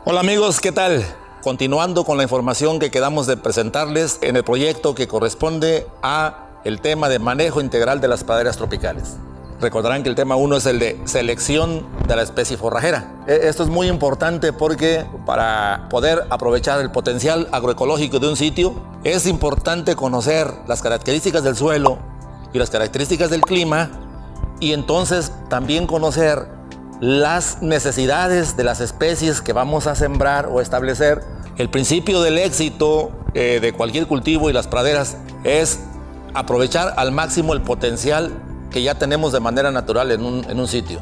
Hola amigos, ¿qué tal? Continuando con la información que quedamos de presentarles en el proyecto que corresponde a el tema de manejo integral de las praderas tropicales. Recordarán que el tema 1 es el de selección de la especie forrajera. Esto es muy importante porque para poder aprovechar el potencial agroecológico de un sitio es importante conocer las características del suelo y las características del clima y entonces también conocer las necesidades de las especies que vamos a sembrar o establecer. El principio del éxito de cualquier cultivo y las praderas es aprovechar al máximo el potencial que ya tenemos de manera natural en un sitio.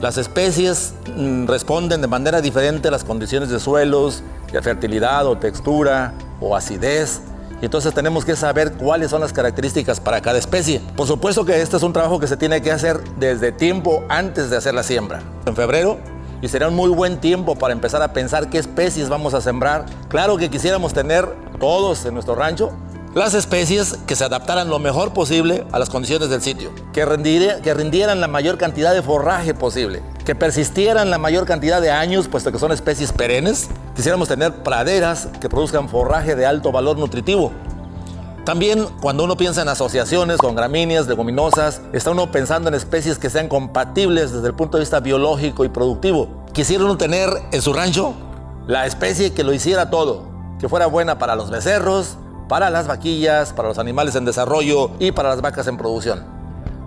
Las especies responden de manera diferente a las condiciones de suelos, de fertilidad o textura o acidez. Y entonces tenemos que saber cuáles son las características para cada especie. Por supuesto que este es un trabajo que se tiene que hacer desde tiempo antes de hacer la siembra. En febrero, y sería un muy buen tiempo para empezar a pensar qué especies vamos a sembrar. Claro que quisiéramos tener todos en nuestro rancho las especies que se adaptaran lo mejor posible a las condiciones del sitio, que rindieran la mayor cantidad de forraje posible, que persistieran la mayor cantidad de años, puesto que son especies perennes. Quisiéramos tener praderas que produzcan forraje de alto valor nutritivo. También cuando uno piensa en asociaciones con gramíneas, leguminosas, está uno pensando en especies que sean compatibles desde el punto de vista biológico y productivo. Quisiera uno tener en su rancho la especie que lo hiciera todo, que fuera buena para los becerros, para las vaquillas, para los animales en desarrollo y para las vacas en producción.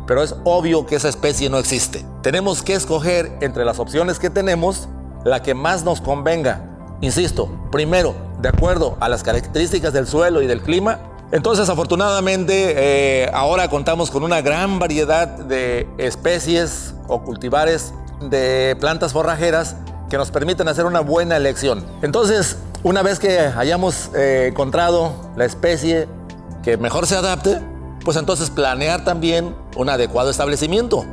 Pero es obvio que esa especie no existe. Tenemos que escoger entre las opciones que tenemos la que más nos convenga. Insisto, primero, de acuerdo a las características del suelo y del clima. Entonces, afortunadamente, ahora contamos con una gran variedad de especies o cultivares de plantas forrajeras que nos permiten hacer una buena elección. Entonces, una vez que hayamos encontrado la especie que mejor se adapte, pues entonces planear también un adecuado establecimiento.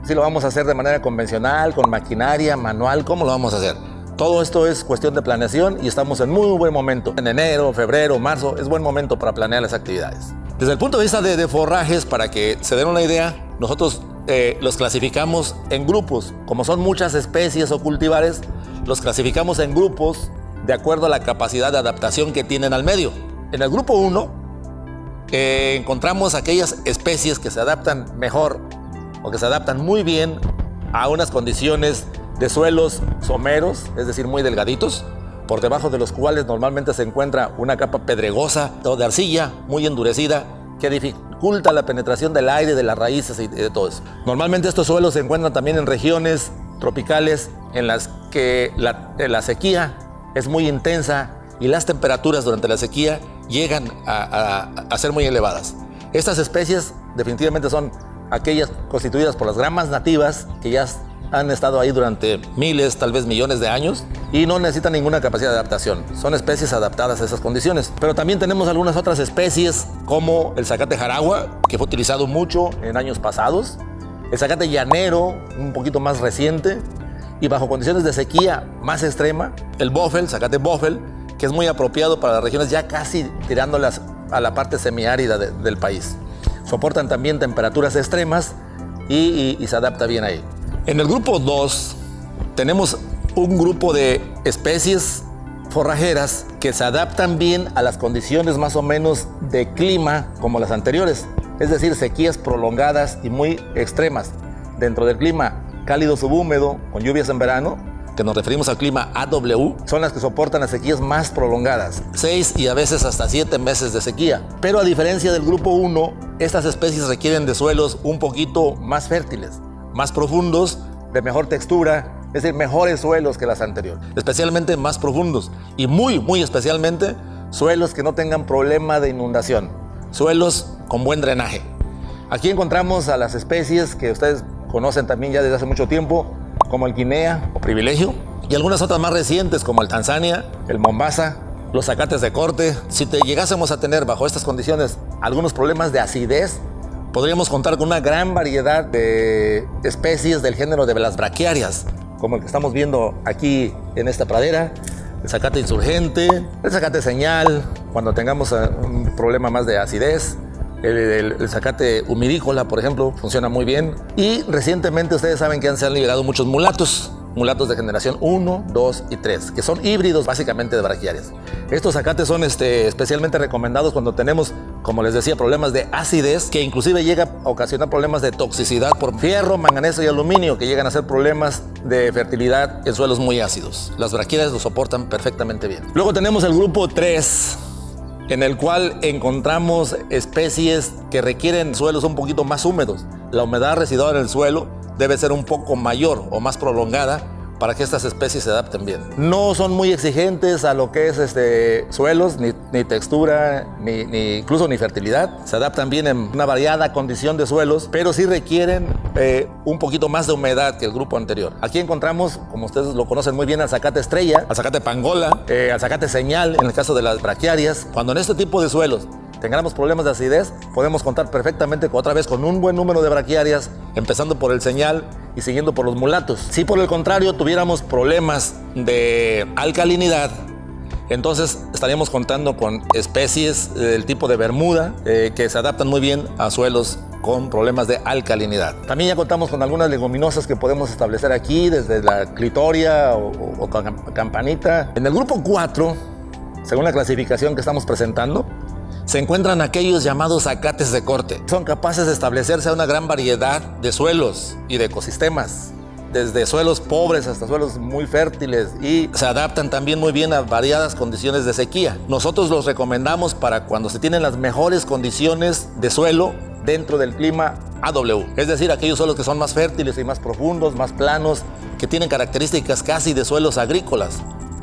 Si lo vamos a hacer de manera convencional, con maquinaria, manual, ¿cómo lo vamos a hacer? Todo esto es cuestión de planeación y estamos en muy buen momento. En enero, febrero, marzo es buen momento para planear las actividades. Desde el punto de vista de forrajes, para que se den una idea, nosotros los clasificamos en grupos. Como son muchas especies o cultivares, los clasificamos en grupos de acuerdo a la capacidad de adaptación que tienen al medio. En el grupo 1 encontramos aquellas especies que se adaptan mejor o que se adaptan muy bien a unas condiciones de suelos someros, es decir, muy delgaditos, por debajo de los cuales normalmente se encuentra una capa pedregosa o de arcilla muy endurecida que dificulta la penetración del aire, de las raíces y de todo eso. Normalmente estos suelos se encuentran también en regiones tropicales en las que la sequía es muy intensa y las temperaturas durante la sequía llegan a ser muy elevadas. Estas especies definitivamente son aquellas constituidas por las gramas nativas que ya han estado ahí durante miles, tal vez millones de años y no necesitan ninguna capacidad de adaptación. Son especies adaptadas a esas condiciones. Pero también tenemos algunas otras especies como el zacate jaragua, que fue utilizado mucho en años pasados, el zacate llanero, un poquito más reciente, y bajo condiciones de sequía más extrema, el bófel, zacate bófel, que es muy apropiado para las regiones ya casi tirándolas a la parte semiárida del país. Soportan también temperaturas extremas y se adapta bien ahí. En el grupo 2 tenemos un grupo de especies forrajeras que se adaptan bien a las condiciones más o menos de clima como las anteriores, es decir, sequías prolongadas y muy extremas. Dentro del clima cálido subhúmedo con lluvias en verano, que nos referimos al clima AW, son las que soportan las sequías más prolongadas, 6 y a veces hasta 7 meses de sequía. Pero a diferencia del grupo 1, estas especies requieren de suelos un poquito más fértiles, más profundos, de mejor textura, es decir, mejores suelos que las anteriores, especialmente más profundos y muy especialmente suelos que no tengan problema de inundación, suelos con buen drenaje. Aquí encontramos a las especies que ustedes conocen también ya desde hace mucho tiempo, como el guinea o privilegio, y algunas otras más recientes como el Tanzania, el Mombasa, los zacates de corte. Si llegásemos a tener bajo estas condiciones algunos problemas de acidez, podríamos contar con una gran variedad de especies del género de las braquiarias, como el que estamos viendo aquí en esta pradera, el zacate insurgente, el zacate señal, cuando tengamos un problema más de acidez, El zacate humirícola, por ejemplo, funciona muy bien. Y recientemente ustedes saben que se han liberado muchos mulatos de generación 1, 2 y 3, que son híbridos básicamente de braquiarias. Estos zacates son especialmente recomendados cuando tenemos, como les decía, problemas de acidez, que inclusive llega a ocasionar problemas de toxicidad por fierro, manganeso y aluminio, que llegan a ser problemas de fertilidad en suelos muy ácidos. Las braquiarias lo soportan perfectamente bien. Luego tenemos el grupo 3, en el cual encontramos especies que requieren suelos un poquito más húmedos. La humedad residual en el suelo debe ser un poco mayor o más prolongada para que estas especies se adapten bien. No son muy exigentes a lo que es suelos, ni textura, incluso ni fertilidad. Se adaptan bien en una variada condición de suelos, pero sí requieren un poquito más de humedad que el grupo anterior. Aquí encontramos, como ustedes lo conocen muy bien, al zacate estrella, al zacate pangola, al zacate señal en el caso de las braquiarias. Cuando en este tipo de suelos tengamos problemas de acidez, podemos contar perfectamente otra vez con un buen número de braquiarias, empezando por el señal y siguiendo por los mulatos. Si por el contrario tuviéramos problemas de alcalinidad, entonces estaríamos contando con especies del tipo de Bermuda que se adaptan muy bien a suelos con problemas de alcalinidad. También ya contamos con algunas leguminosas que podemos establecer aquí, desde la clitoria o campanita. En el grupo 4, según la clasificación que estamos presentando, se encuentran aquellos llamados zacates de corte. Son capaces de establecerse a una gran variedad de suelos y de ecosistemas, desde suelos pobres hasta suelos muy fértiles, y se adaptan también muy bien a variadas condiciones de sequía. Nosotros los recomendamos para cuando se tienen las mejores condiciones de suelo dentro del clima AW, es decir, aquellos suelos que son más fértiles y más profundos, más planos, que tienen características casi de suelos agrícolas,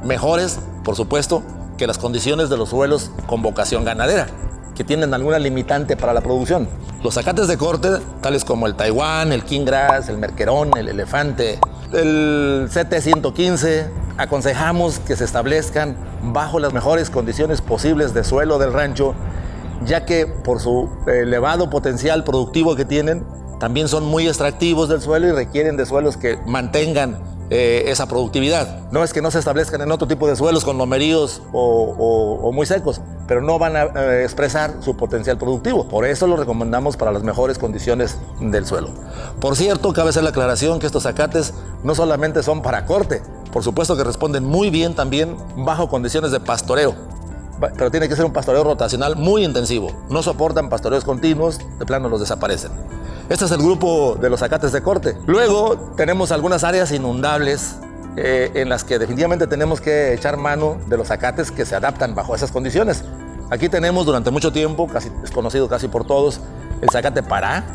mejores, por supuesto, que las condiciones de los suelos con vocación ganadera, que tienen alguna limitante para la producción. Los zacates de corte, tales como el Taiwán, el King Grass, el Merquerón, el Elefante, el CT115, aconsejamos que se establezcan bajo las mejores condiciones posibles de suelo del rancho, ya que por su elevado potencial productivo que tienen, también son muy extractivos del suelo y requieren de suelos que mantengan esa productividad. No es que no se establezcan en otro tipo de suelos con lomeríos o muy secos, pero no van a expresar su potencial productivo. Por eso lo recomendamos para las mejores condiciones del suelo. Por cierto, cabe hacer la aclaración que estos zacates no solamente son para corte, por supuesto que responden muy bien también bajo condiciones de pastoreo, pero tiene que ser un pastoreo rotacional muy intensivo. No soportan pastoreos continuos, de plano los desaparecen. Este es el grupo de los zacates de corte. Luego tenemos algunas áreas inundables en las que definitivamente tenemos que echar mano de los zacates que se adaptan bajo esas condiciones. Aquí tenemos durante mucho tiempo, es conocido casi por todos, el zacate para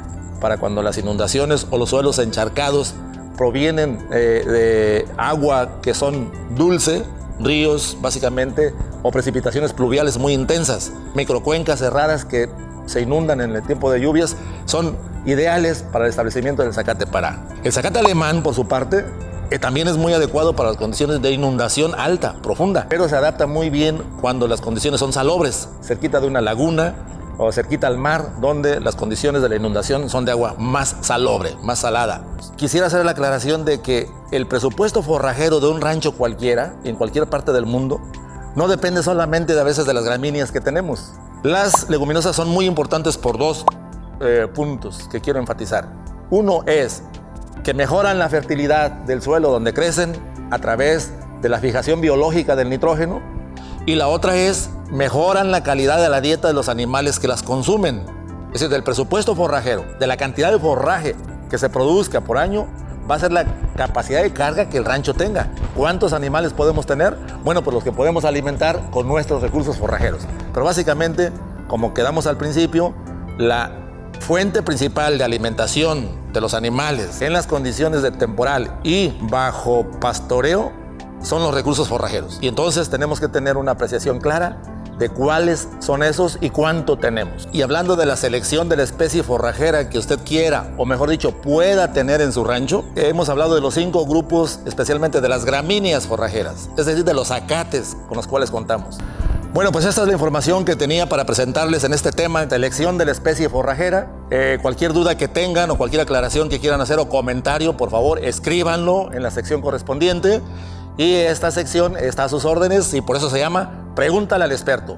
cuando las inundaciones o los suelos encharcados provienen de agua que son dulce, ríos básicamente, o precipitaciones pluviales muy intensas. Microcuencas cerradas que se inundan en el tiempo de lluvias son ideales para el establecimiento del zacate para. El zacate alemán, por su parte, también es muy adecuado para las condiciones de inundación alta, profunda, pero se adapta muy bien cuando las condiciones son salobres, cerquita de una laguna o cerquita al mar, donde las condiciones de la inundación son de agua más salobre, más salada. Quisiera hacer la aclaración de que el presupuesto forrajero de un rancho cualquiera, en cualquier parte del mundo, no depende solamente a veces de las gramíneas que tenemos. Las leguminosas son muy importantes por dos puntos que quiero enfatizar. Uno es que mejoran la fertilidad del suelo donde crecen a través de la fijación biológica del nitrógeno, y la otra es mejoran la calidad de la dieta de los animales que las consumen. Es decir, del presupuesto forrajero, de la cantidad de forraje que se produzca por año, va a ser la capacidad de carga que el rancho tenga. ¿Cuántos animales podemos tener? Bueno, pues los que podemos alimentar con nuestros recursos forrajeros. Pero básicamente, como quedamos al principio, la fuente principal de alimentación de los animales en las condiciones de temporal y bajo pastoreo son los recursos forrajeros. Y entonces tenemos que tener una apreciación clara de cuáles son esos y cuánto tenemos. Y hablando de la selección de la especie forrajera que usted quiera, o mejor dicho, pueda tener en su rancho, hemos hablado de los 5 grupos, especialmente de las gramíneas forrajeras, es decir, de los zacates con los cuales contamos. Bueno, pues esta es la información que tenía para presentarles en este tema de elección de la especie forrajera. Cualquier duda que tengan o cualquier aclaración que quieran hacer o comentario, por favor, escríbanlo en la sección correspondiente. Y esta sección está a sus órdenes y por eso se llama Pregúntale al experto.